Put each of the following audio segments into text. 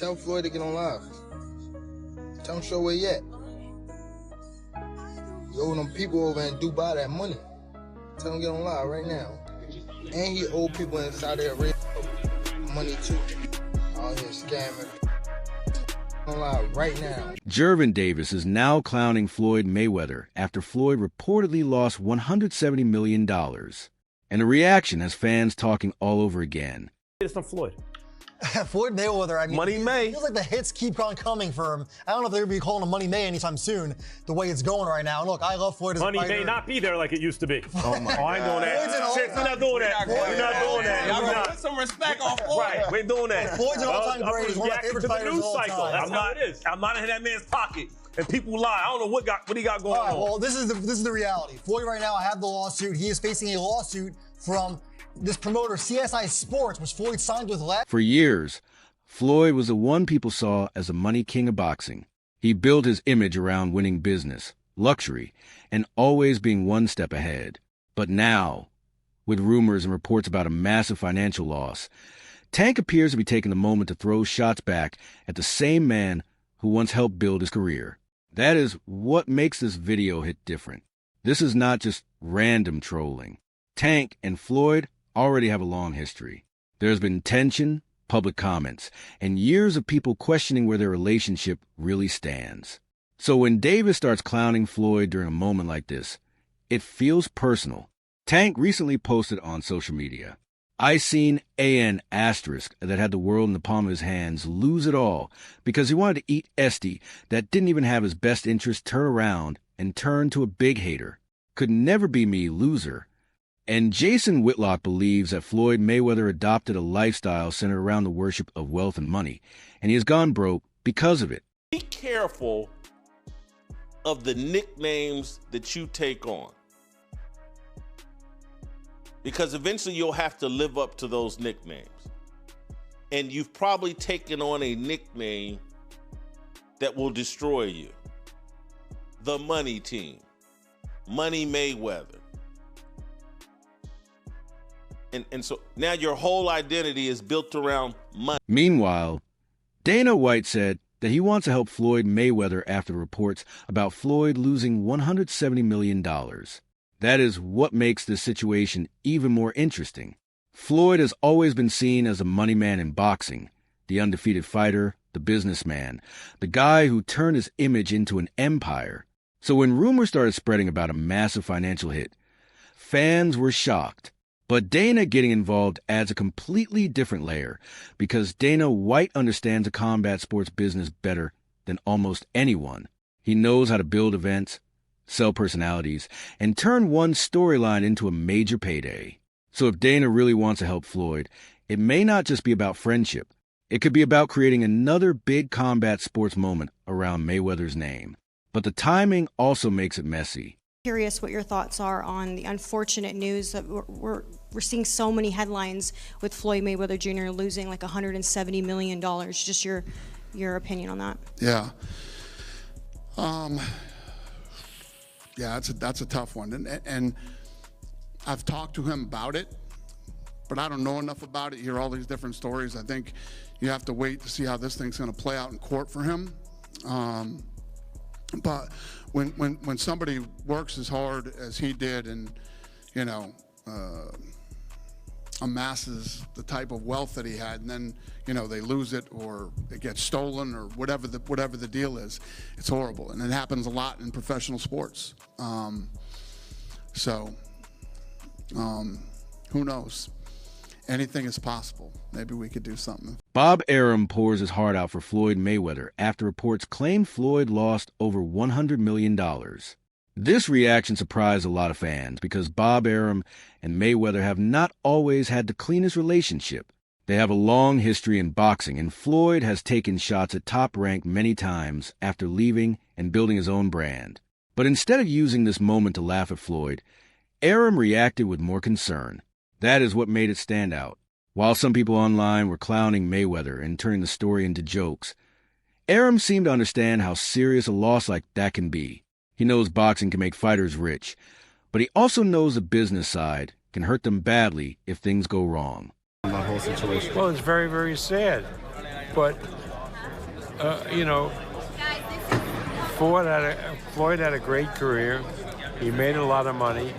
Tell Floyd to get on live. Tell him show where he at. You owe them people over in Dubai that money. Tell him get on live right now. And he owe people in Saudi Arabia money too. Out here scamming. On live right now. Gervonta Davis is now clowning Floyd Mayweather after Floyd reportedly lost $170 million. And the reaction has fans talking all over again. It's not Floyd. Floyd Mayweather, I mean, Money May. Feels like the hits keep on coming for him. I don't know if they're going to be calling him Money May anytime soon, the way it's going right now. And look, I love Floyd as a fighter. Money may not be there like it used to be. Oh, my I ain't doing that. Shit, we're not doing that. We're not doing that. Y'all gonna put some respect on Floyd. Right, we're doing that. Floyd's an all-time great. He's one of my favorite fighters of all time. That's how it is. I'm not in that man's pocket. And people lie. I don't know what he got going on. Well, this is the reality. Floyd right now, I have the lawsuit. He is facing a lawsuit from this promoter, CSI Sports, which Floyd signed with last. For years, Floyd was the one people saw as a money king of boxing. He built his image around winning business, luxury, and always being one step ahead. But now, with rumors and reports about a massive financial loss, Tank appears to be taking the moment to throw shots back at the same man who once helped build his career. That is what makes this video hit different. This is not just random trolling. Tank and Floyd already have a long history. There's been tension, public comments, and years of people questioning where their relationship really stands. So when Davis starts clowning Floyd during a moment like this, it feels personal. Tank recently posted on social media, "I seen AN asterisk that had the world in the palm of his hands lose it all because he wanted to eat Esty that didn't even have his best interest turn around and turn to a big hater. Could never be me, loser." And Jason Whitlock believes that Floyd Mayweather adopted a lifestyle centered around the worship of wealth and money, and he has gone broke because of it. Be careful of the nicknames that you take on, because eventually you'll have to live up to those nicknames. And you've probably taken on a nickname that will destroy you. The Money Team, Money Mayweather. And so now your whole identity is built around money. Meanwhile, Dana White said that he wants to help Floyd Mayweather after reports about Floyd losing $170 million. That is what makes this situation even more interesting. Floyd has always been seen as a money man in boxing, the undefeated fighter, the businessman, the guy who turned his image into an empire. So when rumors started spreading about a massive financial hit, fans were shocked. But Dana getting involved adds a completely different layer, because Dana White understands the combat sports business better than almost anyone. He knows how to build events, sell personalities, and turn one storyline into a major payday. So if Dana really wants to help Floyd, it may not just be about friendship. It could be about creating another big combat sports moment around Mayweather's name. But the timing also makes it messy. Curious what your thoughts are on the unfortunate news that we're seeing so many headlines with Floyd Mayweather Jr. losing like $170 million. Just your opinion on that. Yeah. Yeah, that's a tough one. And I've talked to him about it, but I don't know enough about it. You hear all these different stories. I think you have to wait to see how this thing's going to play out in court for him. But when somebody works as hard as he did and, you know, amasses the type of wealth that he had, and then, you know, they lose it or it gets stolen or whatever the deal is, it's horrible. And it happens a lot in professional sports. Who knows? Anything is possible. Maybe we could do something. Bob Arum pours his heart out for Floyd Mayweather after reports claim Floyd lost over $100 million. This reaction surprised a lot of fans because Bob Arum and Mayweather have not always had the cleanest relationship. They have a long history in boxing, and Floyd has taken shots at Top Rank many times after leaving and building his own brand. But instead of using this moment to laugh at Floyd, Arum reacted with more concern. That is what made it stand out. While some people online were clowning Mayweather and turning the story into jokes, Arum seemed to understand how serious a loss like that can be. He knows boxing can make fighters rich, but he also knows the business side can hurt them badly if things go wrong. My whole situation. Well, it's very, very sad, but you know, Floyd had a great career. He made a lot of money.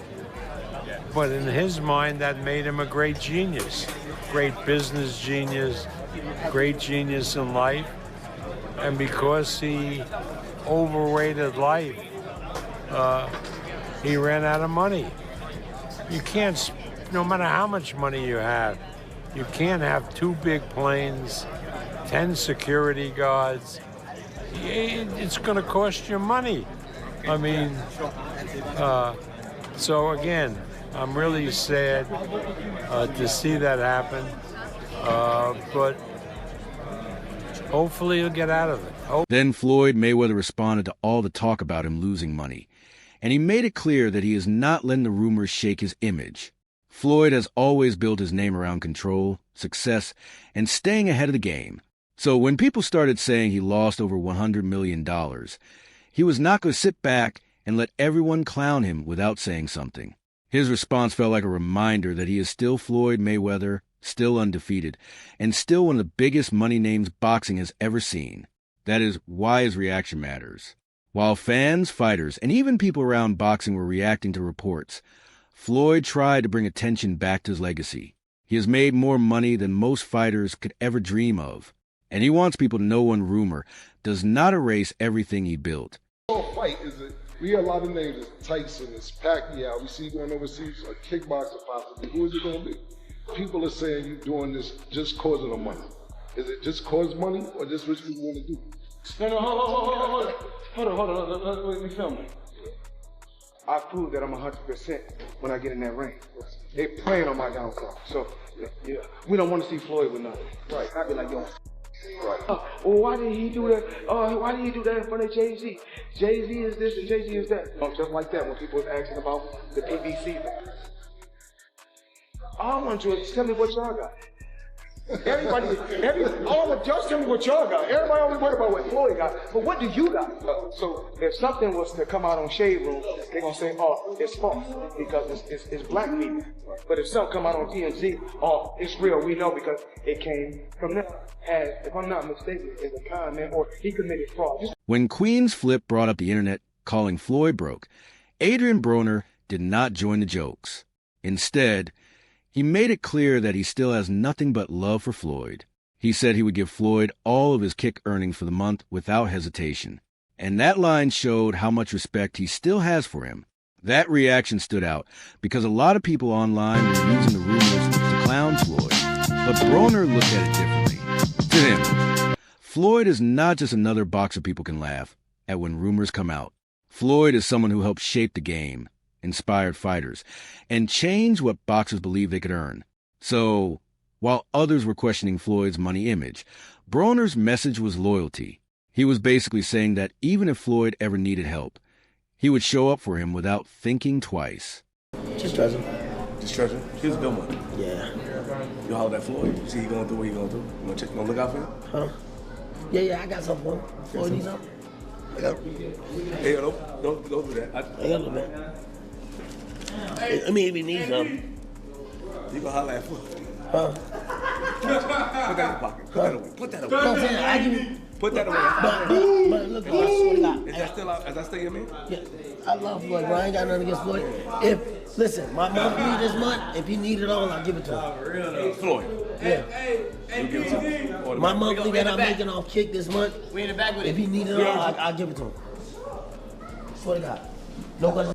But in his mind, that made him a great genius, great business genius, great genius in life. And because he overrated life, he ran out of money. You can't, no matter how much money you have, you can't have 2 big planes, 10 security guards. It's going to cost you money. I mean, so again, I'm really sad to see that happen, but hopefully he'll get out of it. Then Floyd Mayweather responded to all the talk about him losing money, and he made it clear that he is not letting the rumors shake his image. Floyd has always built his name around control, success, and staying ahead of the game. So when people started saying he lost over $100 million, he was not going to sit back and let everyone clown him without saying something. His response felt like a reminder that he is still Floyd Mayweather, still undefeated, and still one of the biggest money names boxing has ever seen. That is why his reaction matters. While fans, fighters, and even people around boxing were reacting to reports, Floyd tried to bring attention back to his legacy. He has made more money than most fighters could ever dream of, and he wants people to know one rumor does not erase everything he built. Fight is it? We hear a lot of names. It's Tyson, it's Pacquiao. We see going overseas, a kickboxer possibly. Who is it going to be? People are saying you're doing this just cause of the money. Is it just cause money or just what you want to do? No, hold on. Let me film it. I prove that I'm 100% when I get in that ring. They playing on my downfall. So, yeah, we don't want to see Floyd with nothing. Right. I be like, yo. Right. Why did he do that? Why did he do that in front of Jay-Z? Jay-Z is this and Jay-Z is that. Just like that when people was asking about the PBC. All I want you is tell me what y'all got. Just tell me what y'all got. Everybody only worried about what Floyd got. But what do you got? So if something was to come out on Shade Room, they're going to say, oh, it's false because it's black people. But if something come out on TMZ, oh, it's real, we know because it came from them. If I'm not mistaken, is a con man or he committed fraud. When Queen's Flip brought up the internet calling Floyd broke, Adrian Broner did not join the jokes. Instead, he made it clear that he still has nothing but love for Floyd. He said he would give Floyd all of his kick earnings for the month without hesitation. And that line showed how much respect he still has for him. That reaction stood out because a lot of people online were using the rumors to clown Floyd. But Broner looked at it differently. To him, Floyd is not just another boxer people can laugh at when rumors come out. Floyd is someone who helped shape the game, inspired fighters, and changed what boxers believed they could earn. So, while others were questioning Floyd's money image, Broner's message was loyalty. He was basically saying that even if Floyd ever needed help, he would show up for him without thinking twice. Just trust him. Just trust him? Here's a good one. Yeah. You holler at Floyd? You see he going through what he going through? You gonna look out for him? Huh? Yeah, I got something for him. Floyd needs something? Hey, don't do that. I got a little bit. I mean, if he needs something. You gonna holler at Floyd? Huh? Put that in your pocket. Put that away. Put that away. No, I'm saying, I give you. Put that away. But look, I swear to God. Is that still your man? Yeah, I love Floyd, bro. I ain't got nothing against Floyd. Listen, my monthly this month, if he need it all, I'll give it to him. Floyd. Yeah. You give it to him. My monthly that I'm making off kick this month, if he need it all, I'll give it to him. Swear to God. No question.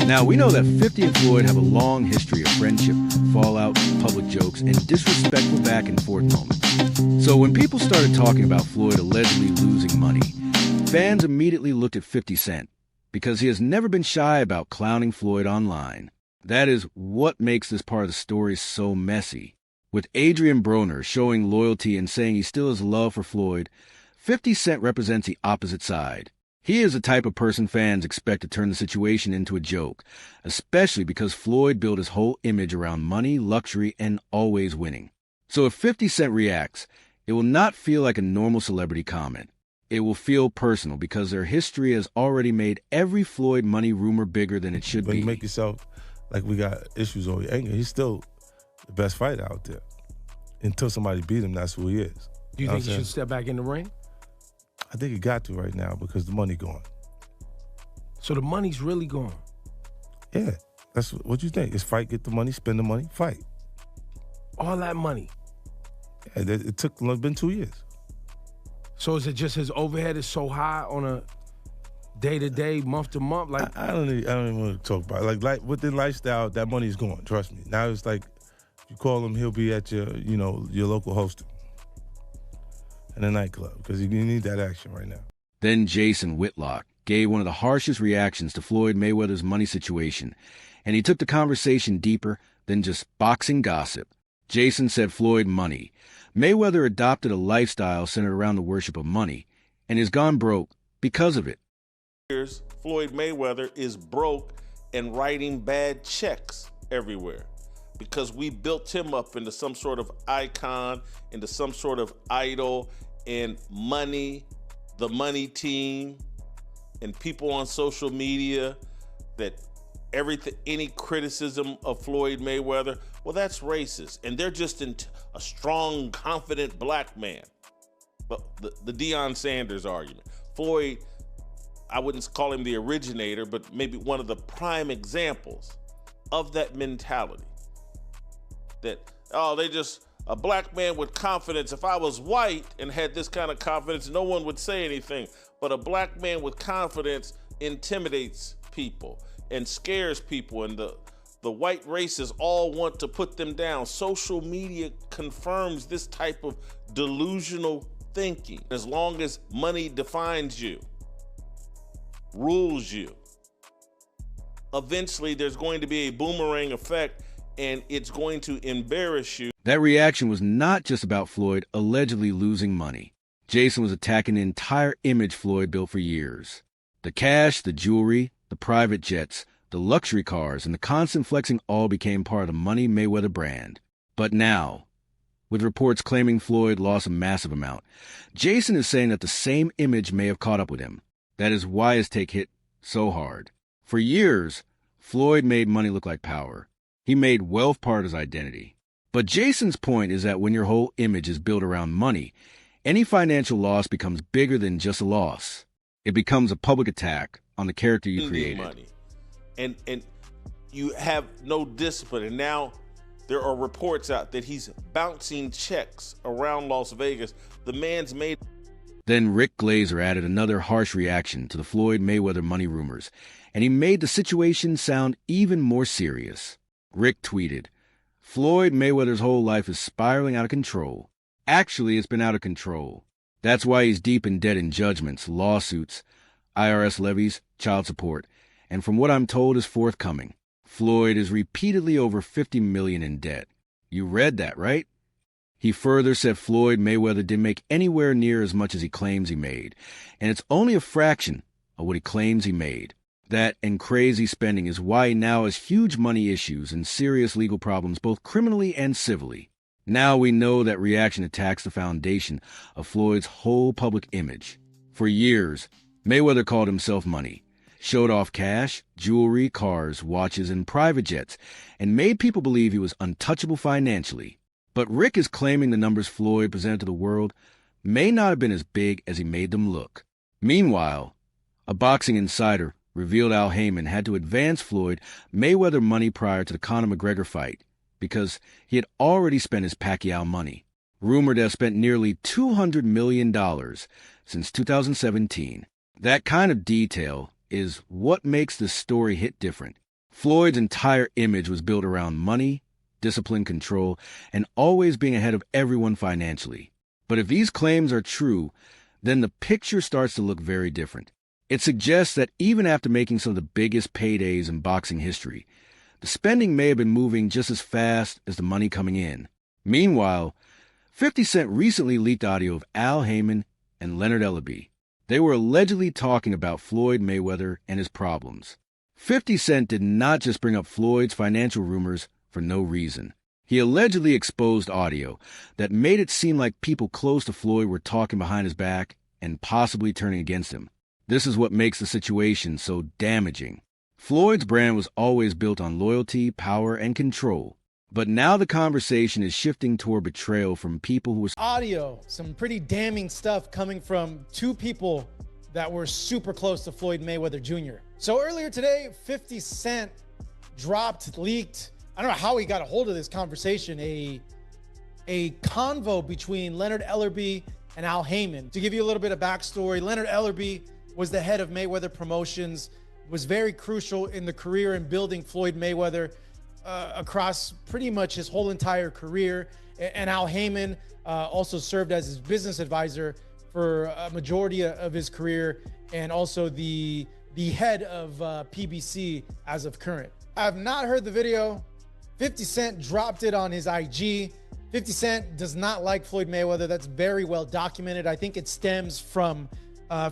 Now, we know that 50 and Floyd have a long history of friendship, fallout, public jokes, and disrespectful back-and-forth moments. So when people started talking about Floyd allegedly losing money, fans immediately looked at 50 Cent, because he has never been shy about clowning Floyd online. That is what makes this part of the story so messy. With Adrian Broner showing loyalty and saying he still has love for Floyd, 50 Cent represents the opposite side. He is the type of person fans expect to turn the situation into a joke, especially because Floyd built his whole image around money, luxury, and always winning. So if 50 Cent reacts, it will not feel like a normal celebrity comment. It will feel personal because their history has already made every Floyd money rumor bigger than it should be. But you make yourself like we got issues over anger. He's still the best fighter out there. Until somebody beat him, that's who he is. Do you think he should step back in the ring? I think he got to right now because the money gone. So the money's really gone? Yeah. That's what you think. It's fight, get the money, spend the money, fight. All that money? Yeah, it's been 2 years. So is it just his overhead is so high on a day-to-day, month-to-month? Like I don't even want to talk about it. Like with the lifestyle, that money's gone, trust me. Now it's like, if you call him, he'll be at your local hosting in a nightclub because you need that action right now. Then Jason Whitlock gave one of the harshest reactions to Floyd Mayweather's money situation, and he took the conversation deeper than just boxing gossip. Jason said Floyd money. Mayweather adopted a lifestyle centered around the worship of money and has gone broke because of it. Floyd Mayweather is broke and writing bad checks everywhere because we built him up into some sort of icon, into some sort of idol, and money, the money team, and people on social media that any criticism of Floyd Mayweather, well, that's racist. And they're just a strong, confident black man. But the Deion Sanders argument. Floyd, I wouldn't call him the originator, but maybe one of the prime examples of that mentality. That, they just, a black man with confidence. If I was white and had this kind of confidence, no one would say anything. But a black man with confidence intimidates people and scares people, and the white races all want to put them down. Social media confirms this type of delusional thinking. As long as money defines you, rules you, eventually there's going to be a boomerang effect, and it's going to embarrass you. That reaction was not just about Floyd allegedly losing money. Jason was attacking the entire image Floyd built for years. The cash, the jewelry, the private jets, the luxury cars, and the constant flexing all became part of the Money Mayweather brand. But now, with reports claiming Floyd lost a massive amount, Jason is saying that the same image may have caught up with him. That is why his take hit so hard. For years, Floyd made money look like power. He made wealth part of his identity. But Jason's point is that when your whole image is built around money, any financial loss becomes bigger than just a loss. It becomes a public attack on the character you created. Money. And you have no discipline. And now there are reports out that he's bouncing checks around Las Vegas. The man's made... Then Rick Glazer added another harsh reaction to the Floyd Mayweather money rumors, and he made the situation sound even more serious. Rick tweeted, "Floyd Mayweather's whole life is spiraling out of control. Actually, it's been out of control. That's why he's deep in debt and judgments, lawsuits, IRS levies, child support, and from what I'm told is forthcoming. Floyd is repeatedly over $50 million in debt. You read that, right?" He further said Floyd Mayweather didn't make anywhere near as much as he claims he made, and it's only a fraction of what he claims he made. That and crazy spending is why he now has huge money issues and serious legal problems, both criminally and civilly. Now we know that reaction attacks the foundation of Floyd's whole public image. For years, Mayweather called himself money, showed off cash, jewelry, cars, watches, and private jets, and made people believe he was untouchable financially. But Rick is claiming the numbers Floyd presented to the world may not have been as big as he made them look. Meanwhile, a boxing insider revealed Al Heyman had to advance Floyd Mayweather money prior to the Conor McGregor fight because he had already spent his Pacquiao money, rumored to have spent nearly $200 million since 2017. That kind of detail is what makes this story hit different. Floyd's entire image was built around money, discipline, control, and always being ahead of everyone financially. But if these claims are true, then the picture starts to look very different. It suggests that even after making some of the biggest paydays in boxing history, the spending may have been moving just as fast as the money coming in. Meanwhile, 50 Cent recently leaked audio of Al Heyman and Leonard Ellaby. They were allegedly talking about Floyd Mayweather and his problems. 50 Cent did not just bring up Floyd's financial rumors for no reason. He allegedly exposed audio that made it seem like people close to Floyd were talking behind his back and possibly turning against him. This is what makes the situation so damaging. Floyd's brand was always built on loyalty, power, and control. But now the conversation is shifting toward betrayal from people who were... Audio, some pretty damning stuff coming from two people that were super close to Floyd Mayweather Jr. So earlier today, 50 Cent leaked, I don't know how he got a hold of this conversation, a convo between Leonard Ellerbe and Al Heyman. To give you a little bit of backstory, Leonard Ellerbe was the head of Mayweather Promotions, was very crucial in the career and building Floyd Mayweather across pretty much his whole entire career. And Al Heyman also served as his business advisor for a majority of his career, and also the head of PBC as of current. I have not heard the video. 50 Cent dropped it on his IG. 50 Cent does not like Floyd Mayweather. That's very well documented. I think it stems from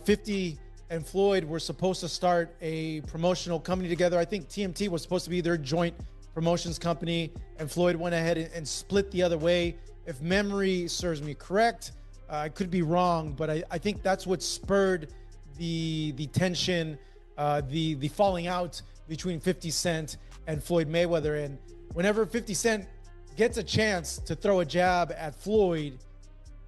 50 and Floyd were supposed to start a promotional company together. I think TMT was supposed to be their joint promotions company, and Floyd went ahead and split the other way. If memory serves me correct, I could be wrong, but I think that's what spurred the tension, the falling out between 50 Cent and Floyd Mayweather. And whenever 50 Cent gets a chance to throw a jab at Floyd,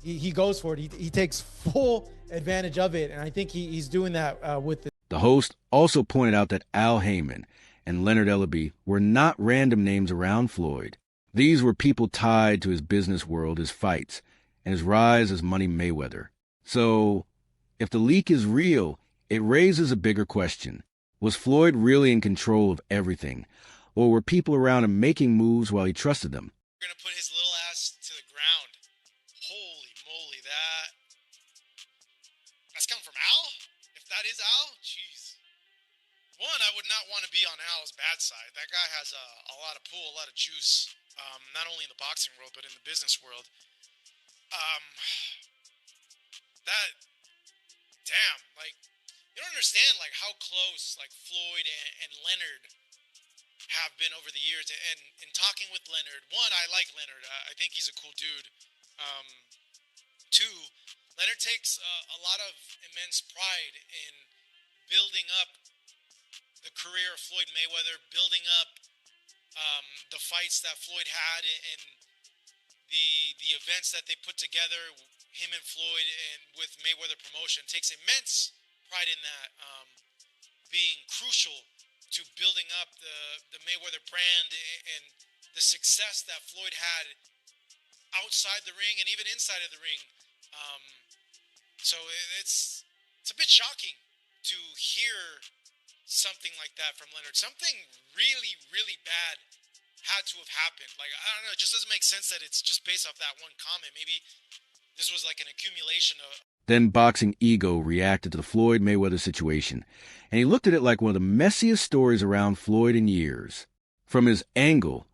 he goes for it. He takes full advantage of it, and I think he's doing that with it. The host also pointed out that Al Heyman and Leonard Ellerbe were not random names around Floyd. These were people tied to his business world, his fights, and his rise as Money Mayweather. So, if the leak is real, it raises a bigger question. Was Floyd really in control of everything, or were people around him making moves while he trusted them? We're going to put his little ass to the ground. Holy moly, that's coming from Al? If that is Al, jeez. One, I would not want to be on Al's bad side. That guy has a lot of pull, a lot of juice, not only in the boxing world, but in the business world. You don't understand, how close, Floyd and Leonard have been over the years. And in talking with Leonard, one, I like Leonard. I think he's a cool dude. Two, Leonard takes a lot of immense pride in building up the career of Floyd Mayweather, building up the fights that Floyd had and the events that they put together, him and Floyd, and with Mayweather Promotion. Takes immense pride in that, being crucial to building up the Mayweather brand and the success that Floyd had outside the ring and even inside of the ring. So it's a bit shocking to hear something like that from Leonard. Something really, really bad had to have happened. I don't know, it just doesn't make sense that it's just based off that one comment. Maybe this was an accumulation of... Then Boxing Ego reacted to the Floyd Mayweather situation, and he looked at it like one of the messiest stories around Floyd in years. From his angle,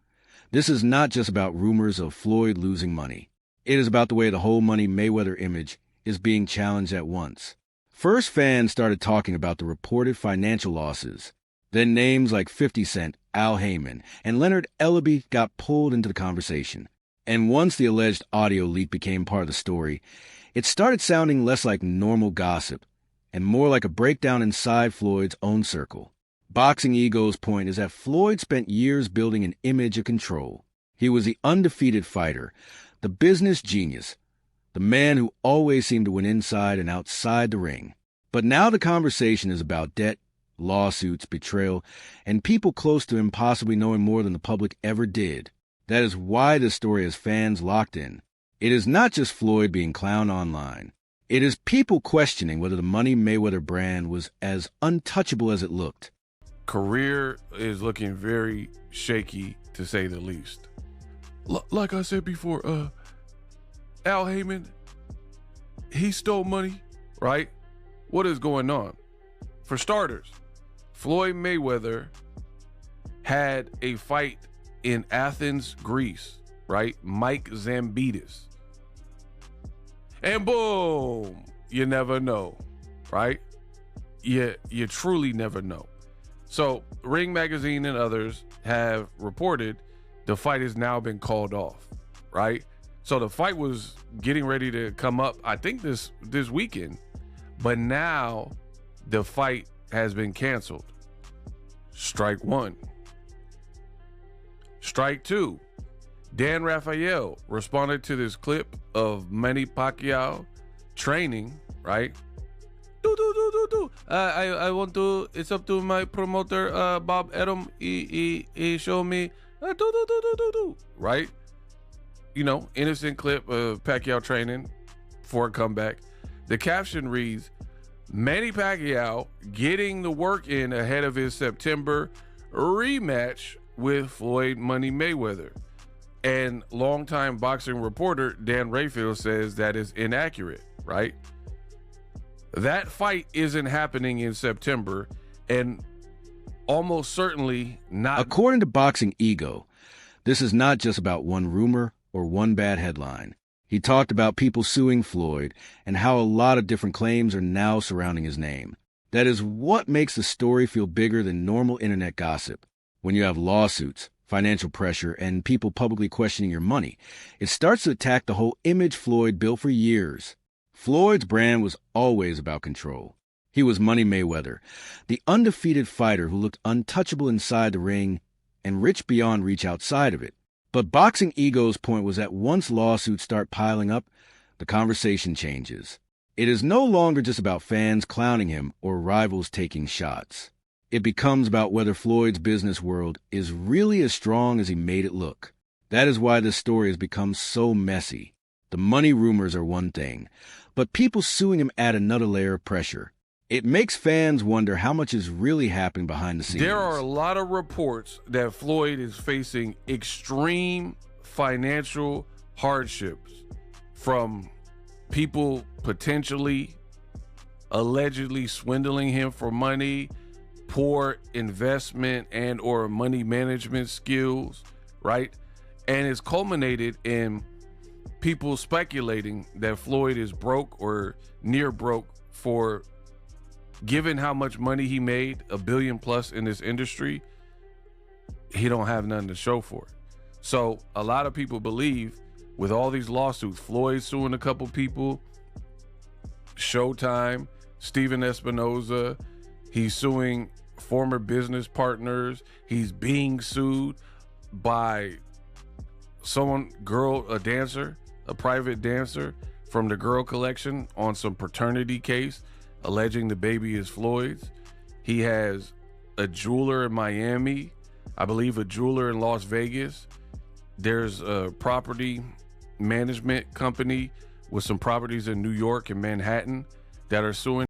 this is not just about rumors of Floyd losing money. It is about the way the whole Money Mayweather image is being challenged at once. First, fans started talking about the reported financial losses. Then names like 50 Cent, Al Heyman, and Leonard Ellerbe got pulled into the conversation. And once the alleged audio leak became part of the story, it started sounding less like normal gossip and more like a breakdown inside Floyd's own circle. Boxing Ego's point is that Floyd spent years building an image of control. He was the undefeated fighter, the business genius, the man who always seemed to win inside and outside the ring. But now the conversation is about debt, lawsuits, betrayal, and people close to him possibly knowing more than the public ever did. That is why this story has fans locked in. It is not just Floyd being clowned online. It is people questioning whether the Money Mayweather brand was as untouchable as it looked. Career is looking very shaky, to say the least. Like I said before, Al Heyman, he stole money, right? What is going on? For starters, Floyd Mayweather had a fight in Athens, Greece, right? Mike Zambitis. And boom, you never know, right? You truly never know. So Ring Magazine and others have reported the fight has now been called off, right? So the fight was getting ready to come up, I think this weekend, but now the fight has been canceled. Strike one. Strike two. Dan Rafael responded to this clip of Manny Pacquiao training, right? I want to, it's up to my promoter, Bob Arum. He showed me, right? You know, innocent clip of Pacquiao training for a comeback. The caption reads, Manny Pacquiao getting the work in ahead of his September rematch with Floyd Money Mayweather. And longtime boxing reporter Dan Rafael says that is inaccurate, right? That fight isn't happening in September, and almost certainly not. According to Boxing Ego, this is not just about one rumor or one bad headline. He talked about people suing Floyd and how a lot of different claims are now surrounding his name. That is what makes the story feel bigger than normal internet gossip. When you have lawsuits, financial pressure, and people publicly questioning your money, it starts to attack the whole image Floyd built for years. Floyd's brand was always about control. He was Money Mayweather, the undefeated fighter who looked untouchable inside the ring and rich beyond reach outside of it. But Boxing Ego's point was that once lawsuits start piling up, the conversation changes. It is no longer just about fans clowning him or rivals taking shots. It becomes about whether Floyd's business world is really as strong as he made it look. That is why this story has become so messy. The money rumors are one thing, but people suing him add another layer of pressure. It makes fans wonder how much is really happening behind the scenes. There are a lot of reports that Floyd is facing extreme financial hardships from people potentially, allegedly swindling him for money, poor investment and or money management skills, right? And it's culminated in people speculating that Floyd is broke or near broke for, given how much money he made, $1 billion plus in this industry, he don't have nothing to show for it. So a lot of people believe with all these lawsuits, Floyd suing a couple people, Showtime, Steven Espinoza, he's suing former business partners, he's being sued by someone, a dancer, a private dancer from the Girl Collection on some paternity case, alleging the baby is Floyd's. He has a jeweler in Miami, I believe a jeweler in Las Vegas. There's a property management company with some properties in New York and Manhattan that are suing